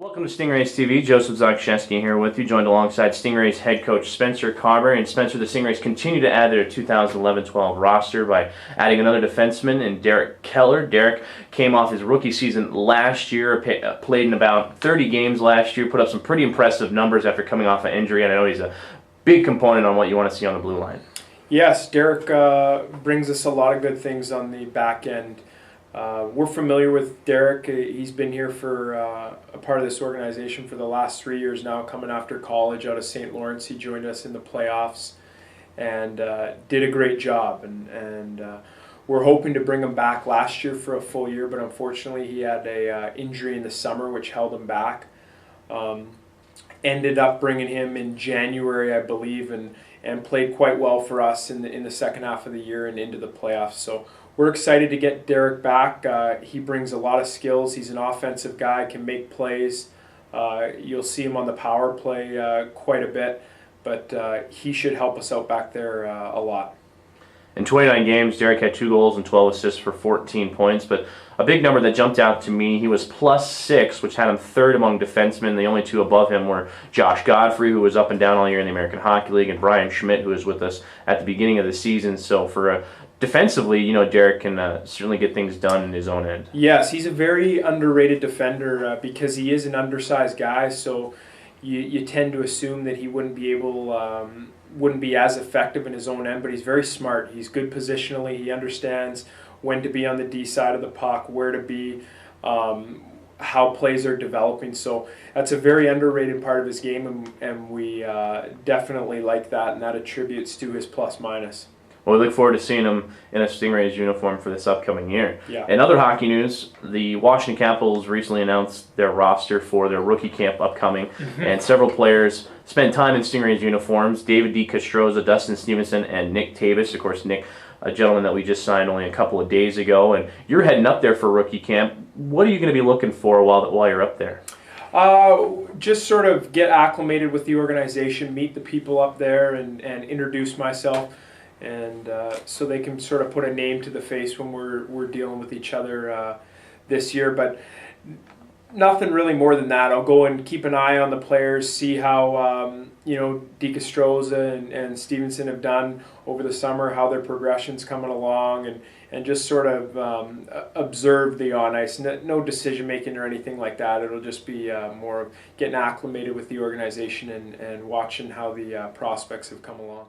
Welcome to Stingrays TV. Joseph Zagshesky here with you, joined alongside Stingrays head coach Spencer Carbery. And Spencer, the Stingrays continue to add their 2011-12 roster by adding another defenseman in Derek Keller. Derek came off his rookie season last year, played in about 30 games last year, put up some pretty impressive numbers after coming off an injury, and I know he's a big component on what you want to see on the blue line. Yes, Derek brings us a lot of good things on the back end. We're familiar with Derek. He's been here for a part of this organization for the last 3 years now, coming after college out of St. Lawrence. He joined us in the playoffs and did a great job. And we're hoping to bring him back last year for a full year, but unfortunately he had a injury in the summer which held him back. Ended up bringing him in January, I believe, and played quite well for us in the second half of the year and into the playoffs. So we're excited to get Derek back. He brings a lot of skills. He's an offensive guy, can make plays. You'll see him on the power play quite a bit, but he should help us out back there a lot. In 29 games, Derek had 2 goals and 12 assists for 14 points, but a big number that jumped out to me, he was +6, which had him third among defensemen. The only two above him were Josh Godfrey, who was up and down all year in the American Hockey League, and Brian Schmidt, who was with us at the beginning of the season. So for defensively, you know, Derek can certainly get things done in his own end. Yes, he's a very underrated defender because he is an undersized guy, so you tend to assume that he wouldn't be as effective in his own end, but he's very smart. He's good positionally. He understands when to be on the D side of the puck, where to be, how plays are developing. So that's a very underrated part of his game, and we definitely like that, and that attributes to his plus-minus. Well, we look forward to seeing him in a Stingrays uniform for this upcoming year. Yeah. In other hockey news, the Washington Capitals recently announced their roster for their rookie camp upcoming, and several players spent time in Stingrays uniforms. David DeCastroza, Dustin Stevenson, and Nick Tavis. Of course, Nick, a gentleman that we just signed only a couple of days ago. And you're heading up there for rookie camp. What are you going to be looking for while you're up there? Just sort of get acclimated with the organization, meet the people up there, and introduce myself. And so they can sort of put a name to the face when we're dealing with each other this year. But nothing really more than that. I'll go and keep an eye on the players, see how DeCastroza and Stevenson have done over the summer, how their progression's coming along, and just sort of observe the on ice. No decision making or anything like that. It'll just be more of getting acclimated with the organization and watching how the prospects have come along.